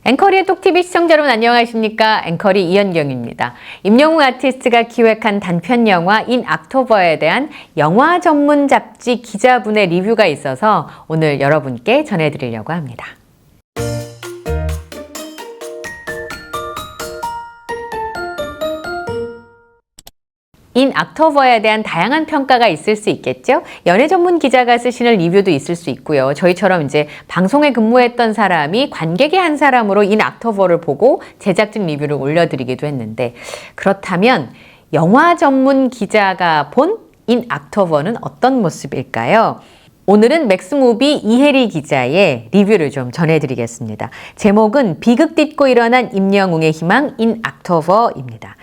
앵커리의 똑TV 시청자 여러분 안녕하십니까? 앵커리 이현경입니다. 임영웅 아티스트가 기획한 단편 영화 인 악토버에 대한 영화 전문 잡지 기자분의 리뷰가 있어서 오늘 여러분께 전해드리려고 합니다. 인 악토버에 대한 다양한 평가가 있을 수 있겠죠. 연예 전문 기자가 쓰시는 리뷰도 있을 수 있고요. 저희처럼 이제 방송에 근무했던 사람이 관객의 한 사람으로 인 악토버를 보고 제작진 리뷰를 올려드리기도 했는데, 그렇다면 영화 전문 기자가 본 인 악토버는 어떤 모습일까요? 오늘은 맥스무비 이혜리 기자의 리뷰를 좀 전해드리겠습니다. 제목은 비극 딛고 일어난 임영웅의 희망 인 악토버입니다.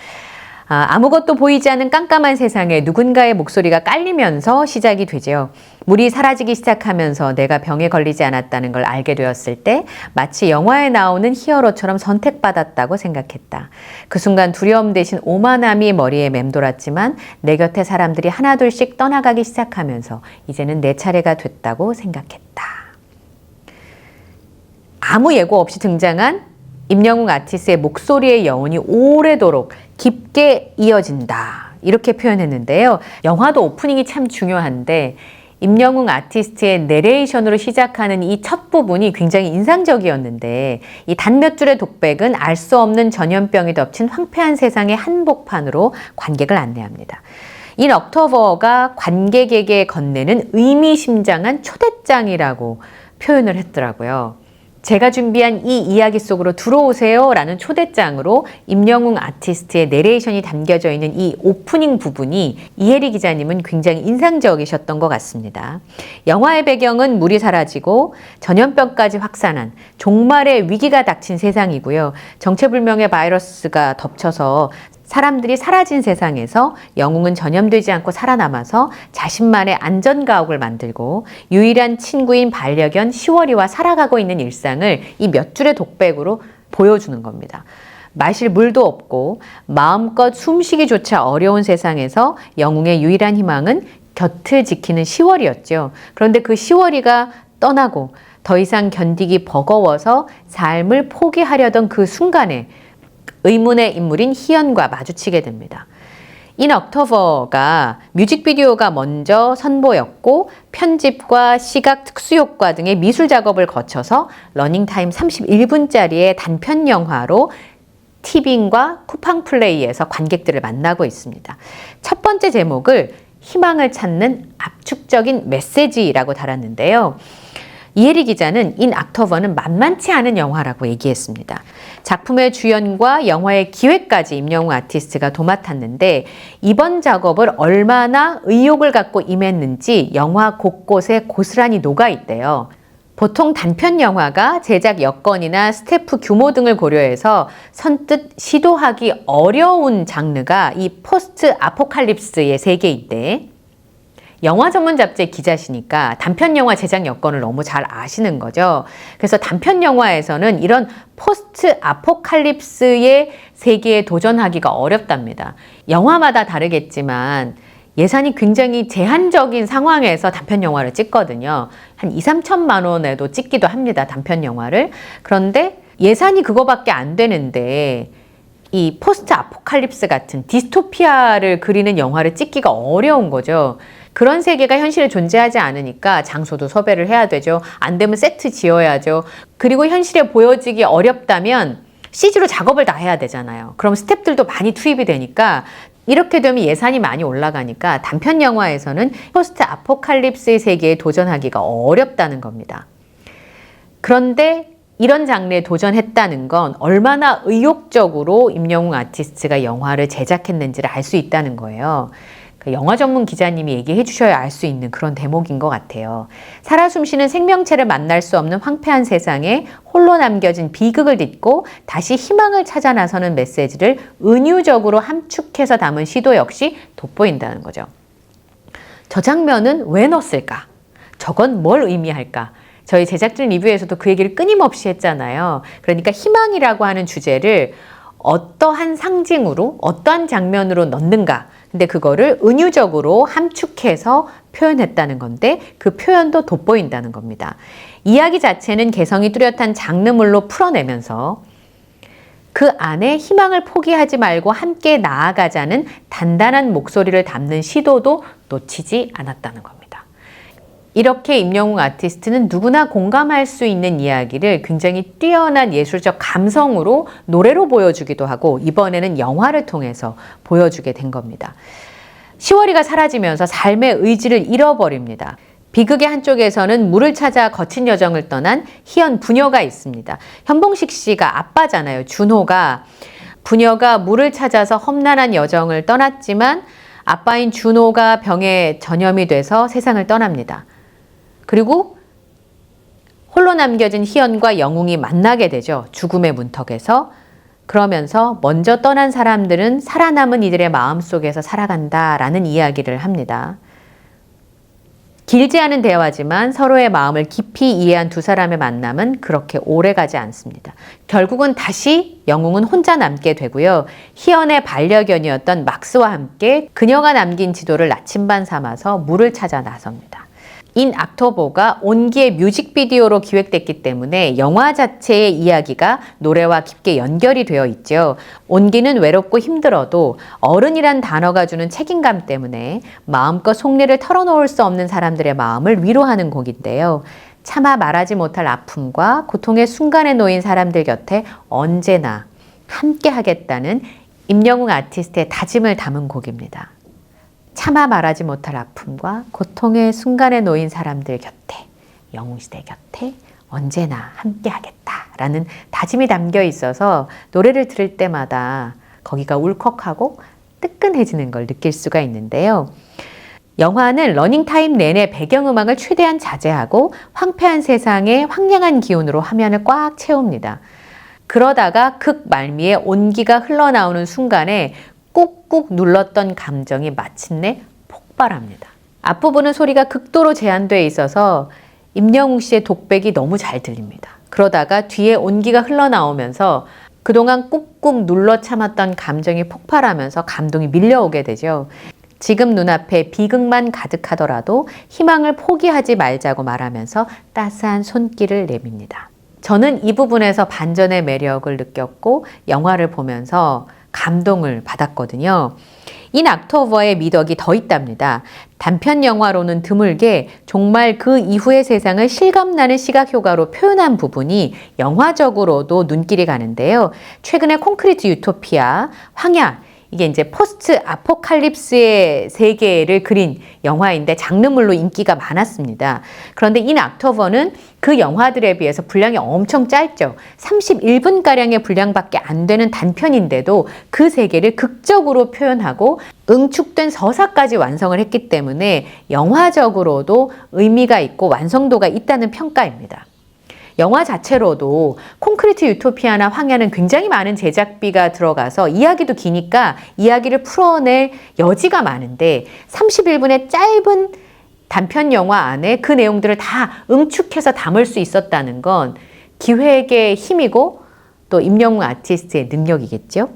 아무것도 보이지 않는 깜깜한 세상에 누군가의 목소리가 깔리면서 시작이 되죠. 물이 사라지기 시작하면서 내가 병에 걸리지 않았다는 걸 알게 되었을 때 마치 영화에 나오는 히어로처럼 선택받았다고 생각했다. 그 순간 두려움 대신 오만함이 머리에 맴돌았지만 내 곁에 사람들이 하나둘씩 떠나가기 시작하면서 이제는 내 차례가 됐다고 생각했다. 아무 예고 없이 등장한 임영웅 아티스트의 목소리의 여운이 오래도록 깊게 이어진다, 이렇게 표현했는데요. 영화도 오프닝이 참 중요한데 임영웅 아티스트의 내레이션으로 시작하는 이 첫 부분이 굉장히 인상적이었는데, 이 단 몇 줄의 독백은 알 수 없는 전염병이 덮친 황폐한 세상의 한복판으로 관객을 안내합니다. 인 억토버가 관객에게 건네는 의미심장한 초대장이라고 표현을 했더라고요. 제가 준비한 이 이야기 속으로 들어오세요 라는 초대장으로 임영웅 아티스트의 내레이션이 담겨져 있는 이 오프닝 부분이 이혜리 기자님은 굉장히 인상적이셨던 것 같습니다. 영화의 배경은 물이 사라지고 전염병까지 확산한 종말의 위기가 닥친 세상이고요. 정체불명의 바이러스가 덮쳐서 사람들이 사라진 세상에서 영웅은 전염되지 않고 살아남아서 자신만의 안전가옥을 만들고 유일한 친구인 반려견 시월이와 살아가고 있는 일상을 이 몇 줄의 독백으로 보여주는 겁니다. 마실 물도 없고 마음껏 숨쉬기조차 어려운 세상에서 영웅의 유일한 희망은 곁을 지키는 시월이었죠. 그런데 그 시월이가 떠나고 더 이상 견디기 버거워서 삶을 포기하려던 그 순간에 의문의 인물인 희연과 마주치게 됩니다. 인 억토버가 뮤직비디오가 먼저 선보였고 편집과 시각 특수효과 등의 미술 작업을 거쳐서 러닝타임 31분짜리의 단편 영화로 티빙과 쿠팡플레이에서 관객들을 만나고 있습니다. 첫 번째 제목을 희망을 찾는 압축적인 메시지라고 달았는데요. 이혜리 기자는 인 악토버는 만만치 않은 영화라고 얘기했습니다. 작품의 주연과 영화의 기획까지 임영웅 아티스트가 도맡았는데 이번 작업을 얼마나 의욕을 갖고 임했는지 영화 곳곳에 고스란히 녹아있대요. 보통 단편 영화가 제작 여건이나 스태프 규모 등을 고려해서 선뜻 시도하기 어려운 장르가 이 포스트 아포칼립스의 세계인데, 영화 전문 잡지의 기자시니까 단편 영화 제작 여건을 너무 잘 아시는 거죠. 그래서 단편 영화에서는 이런 포스트 아포칼립스의 세계에 도전하기가 어렵답니다. 영화마다 다르겠지만 예산이 굉장히 제한적인 상황에서 단편 영화를 찍거든요. 한 2, 3천만 원에도 찍기도 합니다, 단편 영화를. 그런데 예산이 그거밖에 안 되는데 이 포스트 아포칼립스 같은 디스토피아를 그리는 영화를 찍기가 어려운 거죠. 그런 세계가 현실에 존재하지 않으니까 장소도 섭외를 해야 되죠. 안 되면 세트 지어야죠. 그리고 현실에 보여지기 어렵다면 CG로 작업을 다 해야 되잖아요. 그럼 스태프들도 많이 투입이 되니까 이렇게 되면 예산이 많이 올라가니까 단편 영화에서는 포스트 아포칼립스의 세계에 도전하기가 어렵다는 겁니다. 그런데 이런 장르에 도전했다는 건 얼마나 의욕적으로 임영웅 아티스트가 영화를 제작했는지를 알 수 있다는 거예요. 영화 전문 기자님이 얘기해 주셔야 알 수 있는 그런 대목인 것 같아요. 살아 숨쉬는 생명체를 만날 수 없는 황폐한 세상에 홀로 남겨진 비극을 딛고 다시 희망을 찾아 나서는 메시지를 은유적으로 함축해서 담은 시도 역시 돋보인다는 거죠. 저 장면은 왜 넣었을까? 저건 뭘 의미할까? 저희 제작진 리뷰에서도 그 얘기를 끊임없이 했잖아요. 그러니까 희망이라고 하는 주제를 어떠한 상징으로, 어떠한 장면으로 넣는가? 근데 그거를 은유적으로 함축해서 표현했다는 건데 그 표현도 돋보인다는 겁니다. 이야기 자체는 개성이 뚜렷한 장르물로 풀어내면서 그 안에 희망을 포기하지 말고 함께 나아가자는 단단한 목소리를 담는 시도도 놓치지 않았다는 겁니다. 이렇게 임영웅 아티스트는 누구나 공감할 수 있는 이야기를 굉장히 뛰어난 예술적 감성으로 노래로 보여주기도 하고 이번에는 영화를 통해서 보여주게 된 겁니다. 10월이가 사라지면서 삶의 의지를 잃어버립니다. 비극의 한쪽에서는 물을 찾아 거친 여정을 떠난 희연 부녀가 있습니다. 현봉식 씨가 아빠잖아요. 준호가 부녀가 물을 찾아서 험난한 여정을 떠났지만 아빠인 준호가 병에 전염이 돼서 세상을 떠납니다. 그리고 홀로 남겨진 희연과 영웅이 만나게 되죠. 죽음의 문턱에서. 그러면서 먼저 떠난 사람들은 살아남은 이들의 마음속에서 살아간다라는 이야기를 합니다. 길지 않은 대화지만 서로의 마음을 깊이 이해한 두 사람의 만남은 그렇게 오래가지 않습니다. 결국은 다시 영웅은 혼자 남게 되고요. 희연의 반려견이었던 막스와 함께 그녀가 남긴 지도를 나침반 삼아서 물을 찾아 나섭니다. 인 옥토버가 온기의 뮤직비디오로 기획됐기 때문에 영화 자체의 이야기가 노래와 깊게 연결이 되어 있죠. 온기는 외롭고 힘들어도 어른이란 단어가 주는 책임감 때문에 마음껏 속내를 털어놓을 수 없는 사람들의 마음을 위로하는 곡인데요. 차마 말하지 못할 아픔과 고통의 순간에 놓인 사람들 곁에 언제나 함께 하겠다는 임영웅 아티스트의 다짐을 담은 곡입니다. 차마 말하지 못할 아픔과 고통의 순간에 놓인 사람들 곁에, 영웅시대 곁에 언제나 함께 하겠다라는 다짐이 담겨 있어서 노래를 들을 때마다 거기가 울컥하고 뜨끈해지는 걸 느낄 수가 있는데요. 영화는 러닝타임 내내 배경음악을 최대한 자제하고 황폐한 세상의 황량한 기운으로 화면을 꽉 채웁니다. 그러다가 극 말미에 온기가 흘러나오는 순간에 꾹꾹 눌렀던 감정이 마침내 폭발합니다. 앞부분은 소리가 극도로 제한되어 있어서 임영웅 씨의 독백이 너무 잘 들립니다. 그러다가 뒤에 온기가 흘러나오면서 그동안 꾹꾹 눌러 참았던 감정이 폭발하면서 감동이 밀려오게 되죠. 지금 눈앞에 비극만 가득하더라도 희망을 포기하지 말자고 말하면서 따스한 손길을 내밉니다. 저는 이 부분에서 반전의 매력을 느꼈고 영화를 보면서 감동을 받았거든요. 인 옥토버의 미덕이 더 있답니다. 단편 영화로는 드물게 정말 그 이후의 세상을 실감나는 시각 효과로 표현한 부분이 영화적으로도 눈길이 가는데요. 최근에 콘크리트 유토피아, 황야, 이게 이제 포스트 아포칼립스의 세계를 그린 영화인데 장르물로 인기가 많았습니다. 그런데 인 옥토버는 그 영화들에 비해서 분량이 엄청 짧죠. 31분가량의 분량밖에 안 되는 단편인데도 그 세계를 극적으로 표현하고 응축된 서사까지 완성을 했기 때문에 영화적으로도 의미가 있고 완성도가 있다는 평가입니다. 영화 자체로도 콘크리트 유토피아나 황야는 굉장히 많은 제작비가 들어가서 이야기도 기니까 이야기를 풀어낼 여지가 많은데 31분의 짧은 단편 영화 안에 그 내용들을 다 응축해서 담을 수 있었다는 건 기획의 힘이고 또 임영웅 아티스트의 능력이겠죠.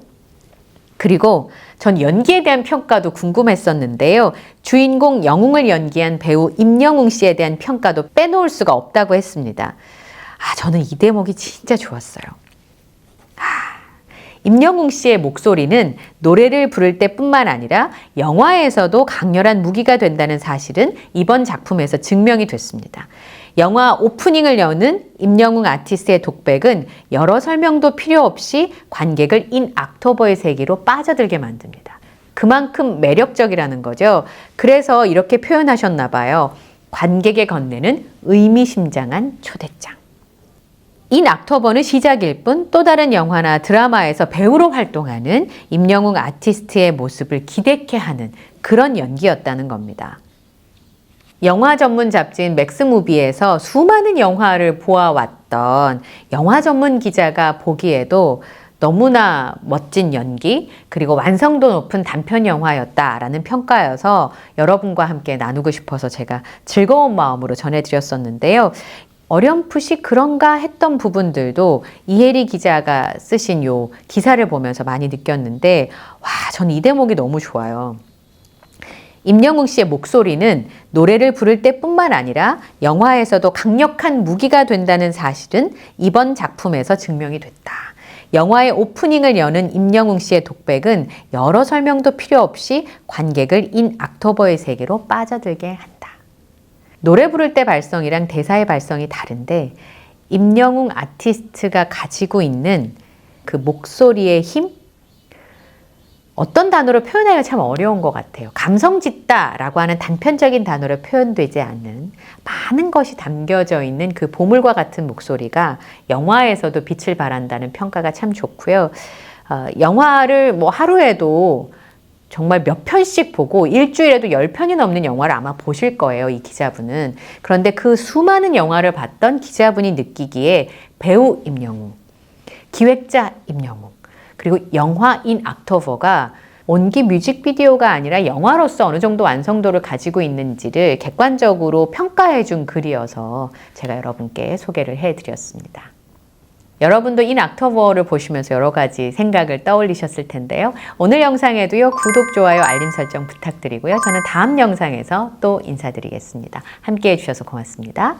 그리고 전 연기에 대한 평가도 궁금했었는데요. 주인공 영웅을 연기한 배우 임영웅 씨에 대한 평가도 빼놓을 수가 없다고 했습니다. 저는 이 대목이 진짜 좋았어요. 임영웅 씨의 목소리는 노래를 부를 때뿐만 아니라 영화에서도 강렬한 무기가 된다는 사실은 이번 작품에서 증명이 됐습니다. 영화 오프닝을 여는 임영웅 아티스트의 독백은 여러 설명도 필요 없이 관객을 인 옥토버의 세계로 빠져들게 만듭니다. 그만큼 매력적이라는 거죠. 그래서 이렇게 표현하셨나 봐요. 관객에 건네는 의미심장한 초대장. 인 옥토버는 시작일 뿐 또 다른 영화나 드라마에서 배우로 활동하는 임영웅 아티스트의 모습을 기대케 하는 그런 연기였다는 겁니다. 영화 전문 잡지인 맥스무비에서 수많은 영화를 보아왔던 영화 전문 기자가 보기에도 너무나 멋진 연기 그리고 완성도 높은 단편 영화였다라는 평가여서 여러분과 함께 나누고 싶어서 제가 즐거운 마음으로 전해드렸었는데요. 어렴풋이 그런가 했던 부분들도 이혜리 기자가 쓰신 요 기사를 보면서 많이 느꼈는데 저는 이 대목이 너무 좋아요. 임영웅 씨의 목소리는 노래를 부를 때뿐만 아니라 영화에서도 강력한 무기가 된다는 사실은 이번 작품에서 증명이 됐다. 영화의 오프닝을 여는 임영웅 씨의 독백은 여러 설명도 필요 없이 관객을 인 악토버의 세계로 빠져들게 한다. 노래 부를 때 발성이랑 대사의 발성이 다른데 임영웅 아티스트가 가지고 있는 그 목소리의 힘? 어떤 단어로 표현하기가 참 어려운 것 같아요. 감성 짙다라고 하는 단편적인 단어로 표현되지 않는 많은 것이 담겨져 있는 그 보물과 같은 목소리가 영화에서도 빛을 발한다는 평가가 참 좋고요. 영화를 뭐 하루에도 정말 몇 편씩 보고 일주일에도 10편이 넘는 영화를 아마 보실 거예요, 이 기자분은. 그런데 그 수많은 영화를 봤던 기자분이 느끼기에 배우 임영웅, 기획자 임영웅, 그리고 영화인 악토버가 온기 뮤직비디오가 아니라 영화로서 어느 정도 완성도를 가지고 있는지를 객관적으로 평가해 준 글이어서 제가 여러분께 소개를 해드렸습니다. 여러분도 인 악토버를 보시면서 여러 가지 생각을 떠올리셨을 텐데요. 오늘 영상에도요, 구독, 좋아요, 알림 설정 부탁드리고요. 저는 다음 영상에서 또 인사드리겠습니다. 함께 해주셔서 고맙습니다.